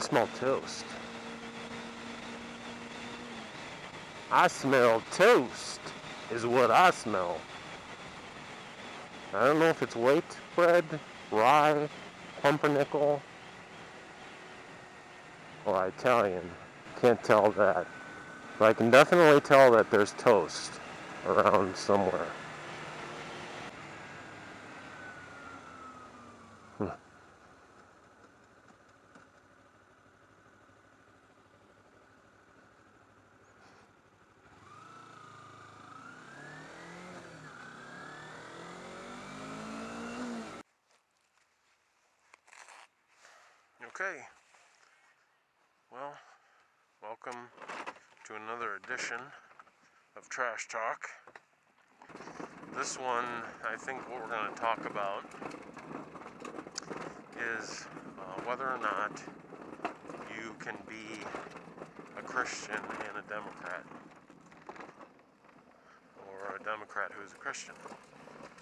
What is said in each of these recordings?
smell toast. I smell toast is what I smell. I don't know if it's white bread, rye, pumpernickel, or Italian. Can't tell that. But I can definitely tell that there's toast around somewhere. Okay, well, welcome to another edition of Trash Talk. This one, I think what we're going to talk about is whether or not you can be a Christian and a Democrat, or a Democrat who's a Christian,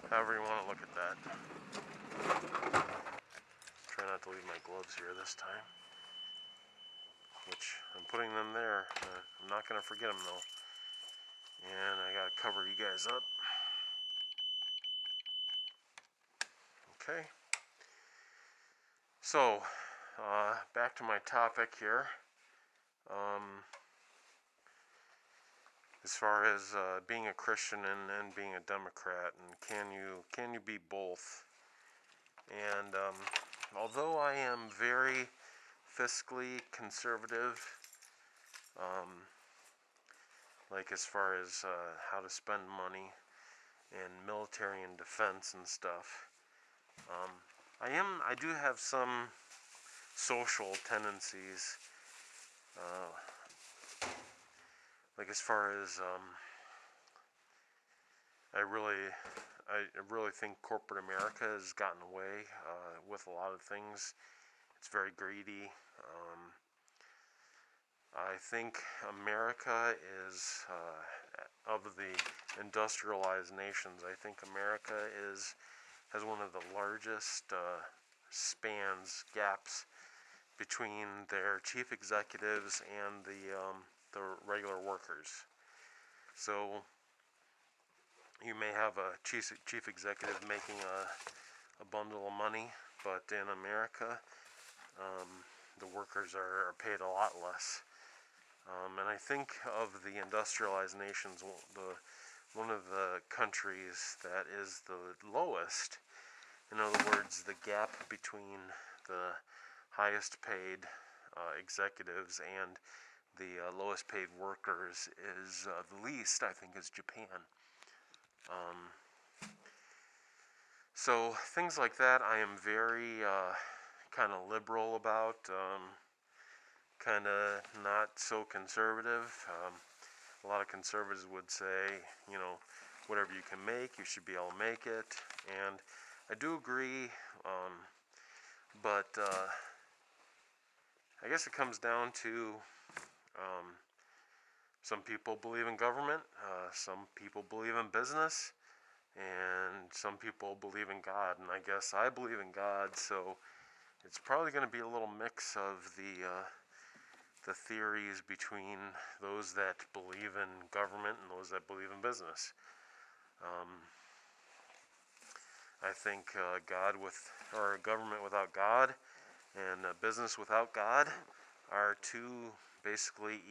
however you want to look at that. Try not to leave my gloves here this time, which I'm putting them there. I'm not going to forget them though, and I got to cover you guys up. Okay, so back to my topic here. As far as being a Christian and being a Democrat, and can you be both? And although I am very fiscally conservative, like as far as how to spend money and military and defense and stuff, I do have some social tendencies, like as far as I really think corporate America has gotten away with a lot of things. It's very greedy. I think America is, of the industrialized nations, I think America has one of the largest gaps between their chief executives and the regular workers. So you may have a chief executive making a bundle of money, but in America, the workers are paid a lot less. And I think of the industrialized nations, one of the countries that is the lowest, in other words, the gap between the highest paid executives and the lowest paid workers is the least, I think, is Japan. So things like that I am very kind of liberal about, kind of not so conservative. A lot of conservatives would say, whatever you can make, you should be able to make it, and I do agree, but I guess it comes down to some people believe in government, some people believe in business, and some people believe in God, and I guess I believe in God, so it's probably going to be a little mix of the theories between those that believe in government and those that believe in business. I think government without God and business without God are two basically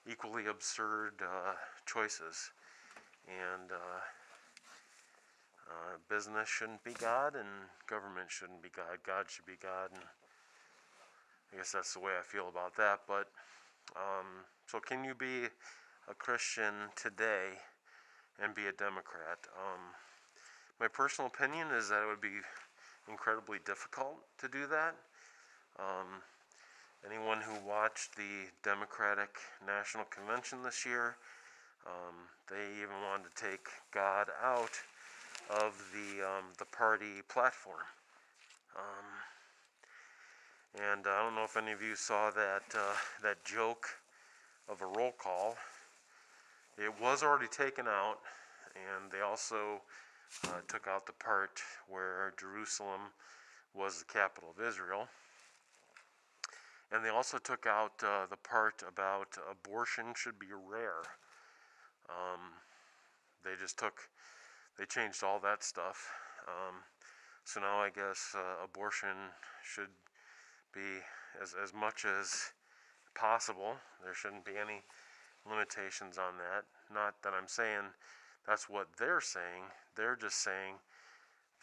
equally absurd choices, and business shouldn't be God and government shouldn't be God. God should be God, and I guess that's the way I feel about that. But so can you be a Christian today and be a Democrat? My personal opinion is that it would be incredibly difficult to do that. Anyone who watched the Democratic National Convention this year, they even wanted to take God out of the party platform. And I don't know if any of you saw that joke of a roll call. It was already taken out, and they also took out the part where Jerusalem was the capital of Israel. And they also took out the part about abortion should be rare. They changed all that stuff. So now I guess abortion should be as much as possible. There shouldn't be any limitations on that. Not that I'm saying that's what they're saying. They're just saying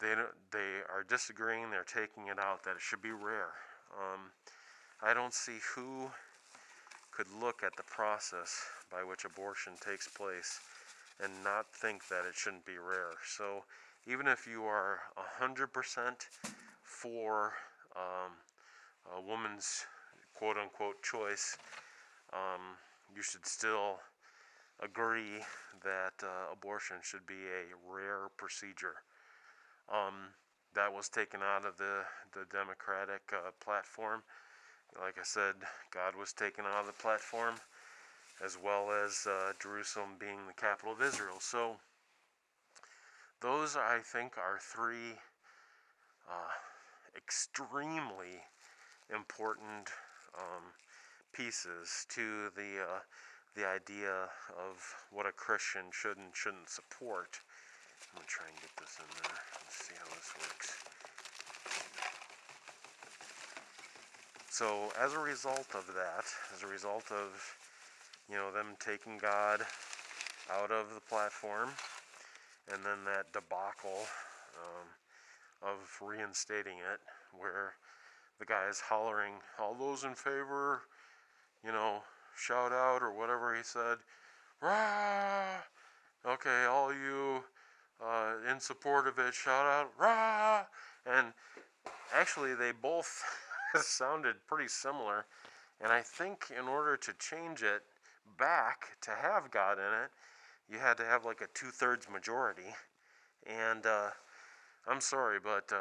they are disagreeing. They're taking it out that it should be rare. I don't see who could look at the process by which abortion takes place and not think that it shouldn't be rare. So even if you are 100% for a woman's quote-unquote choice, you should still agree that abortion should be a rare procedure. That was taken out of the Democratic platform. Like I said, God was taken out of the platform, as well as Jerusalem being the capital of Israel. So those, I think, are three extremely important pieces to the idea of what a Christian should and shouldn't support. I'm going to try and get this in there. Let's see how this works. So as a result of that, as a result of, them taking God out of the platform, and then that debacle of reinstating it, where the guy is hollering, all those in favor, shout out, or whatever he said, rah! Okay, all you in support of it, shout out, rah! And actually, they both sounded pretty similar. And I think in order to change it back to have God in it, you had to have like a 2/3 majority. And I'm sorry, but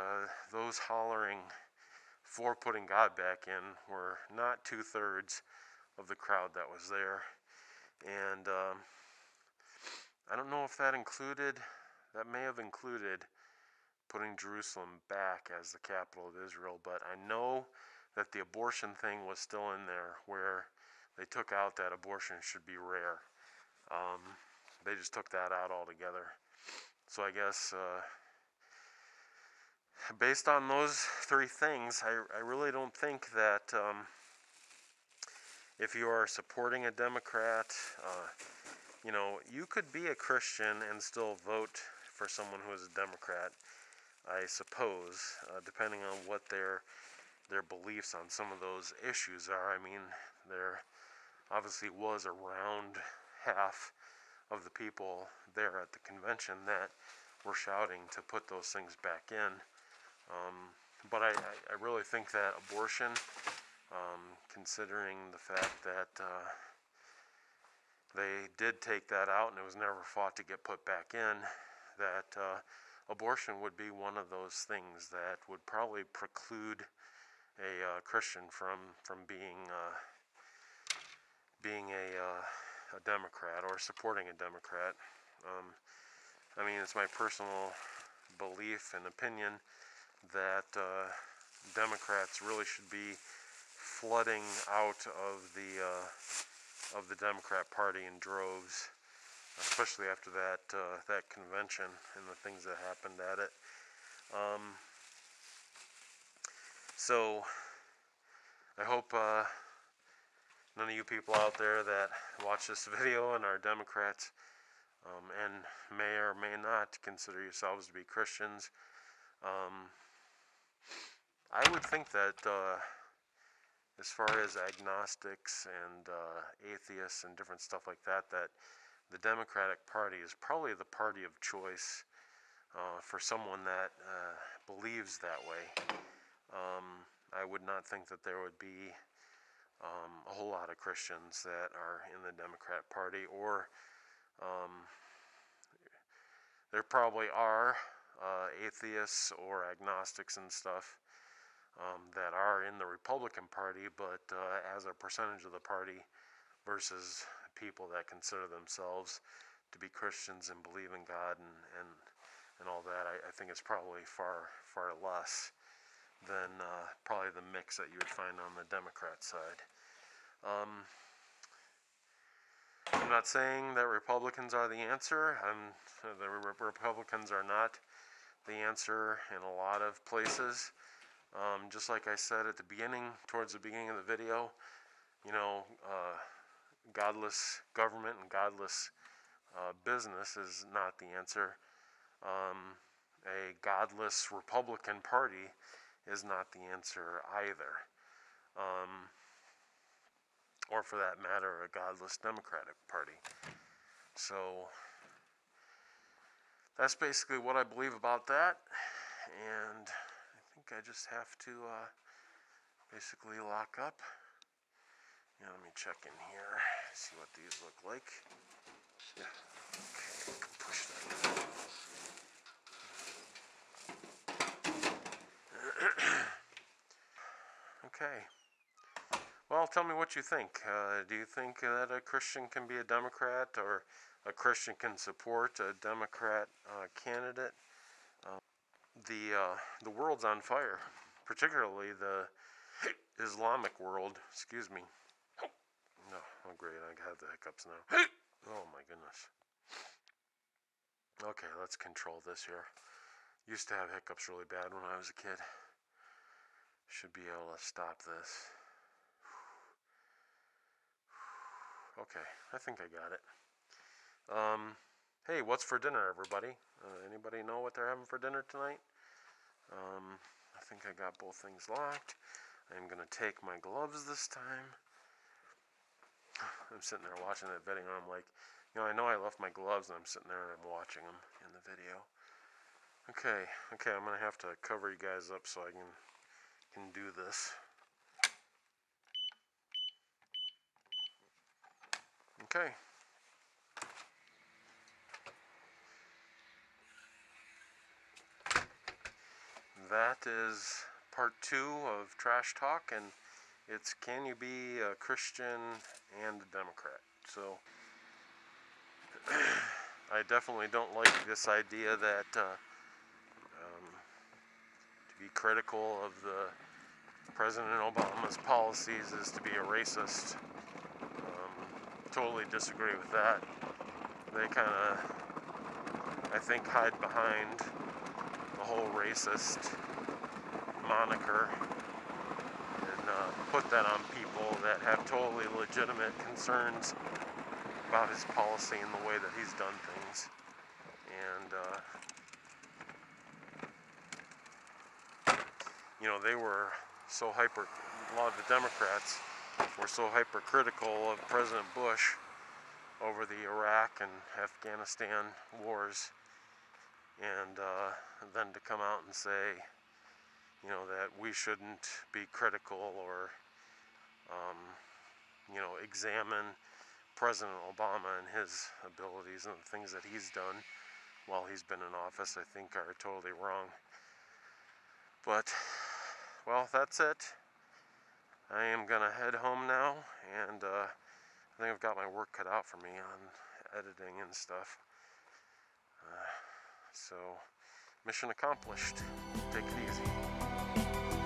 those hollering for putting God back in were not 2/3 of the crowd that was there. And I don't know if that may have included putting Jerusalem back as the capital of Israel, but I know that the abortion thing was still in there, where they took out that abortion should be rare. They just took that out altogether. So I guess based on those three things, I really don't think that if you are supporting a Democrat, you could be a Christian and still vote for someone who is a Democrat, I suppose, depending on what their beliefs on some of those issues are. I mean, there obviously was around half of the people there at the convention that were shouting to put those things back in. But I really think that abortion, considering the fact that they did take that out and it was never fought to get put back in, that abortion would be one of those things that would probably preclude a Christian from being a Democrat or supporting a Democrat. I mean, it's my personal belief and opinion that Democrats really should be flooding out of the Democrat Party in droves, especially after that convention and the things that happened at it. So I hope none of you people out there that watch this video and are Democrats and may or may not consider yourselves to be Christians, I would think that as far as agnostics and atheists and different stuff like that, that the Democratic Party is probably the party of choice for someone that believes that way. I would not think that there would be a whole lot of Christians that are in the Democrat Party, or there probably are atheists or agnostics and stuff that are in the Republican Party, but as a percentage of the party versus people that consider themselves to be Christians and believe in God and all that, I think it's probably far less. than probably the mix that you would find on the Democrat side. I'm not saying that Republicans are the answer. The Republicans are not the answer in a lot of places. Just like I said at the beginning, towards the beginning of the video, you know, godless government and godless business is not the answer. A godless Republican Party is not the answer either. Or for that matter, a godless Democratic Party. So that's basically what I believe about that. And I think I just have to basically lock up. Yeah, let me check in here, see what these look like. Yeah, okay, push that in. Okay. Well, tell me what you think. Do you think that a Christian can be a Democrat, or a Christian can support a Democrat candidate? The world's on fire, particularly the Islamic world. Excuse me. No, oh great, I have the hiccups now. Oh my goodness. Okay, let's control this here. Used to have hiccups really bad when I was a kid. Should be able to stop this. Okay, I think I got it. Hey, what's for dinner, everybody? Anybody know what they're having for dinner tonight? I think I got both things locked. I'm going to take my gloves this time. I'm sitting there watching that video, and I'm like, you know I left my gloves, and I'm sitting there and I'm watching them in the video. Okay, I'm going to have to cover you guys up so I can do this. Okay. That is part 2 of Trash Talk, and it's can you be a Christian and a Democrat? So I definitely don't like this idea that to be critical of the President Obama's policies is to be a racist. Totally disagree with that. They kind of, I think, hide behind the whole racist moniker and put that on people that have totally legitimate concerns about his policy and the way that he's done things. And they were so a lot of the Democrats were so hypercritical of President Bush over the Iraq and Afghanistan wars, and then to come out and say, that we shouldn't be critical or, examine President Obama and his abilities and the things that he's done while he's been in office, I think are totally wrong. But, well, that's it. I am going to head home now, and I think I've got my work cut out for me on editing and stuff. So, mission accomplished. Take it easy.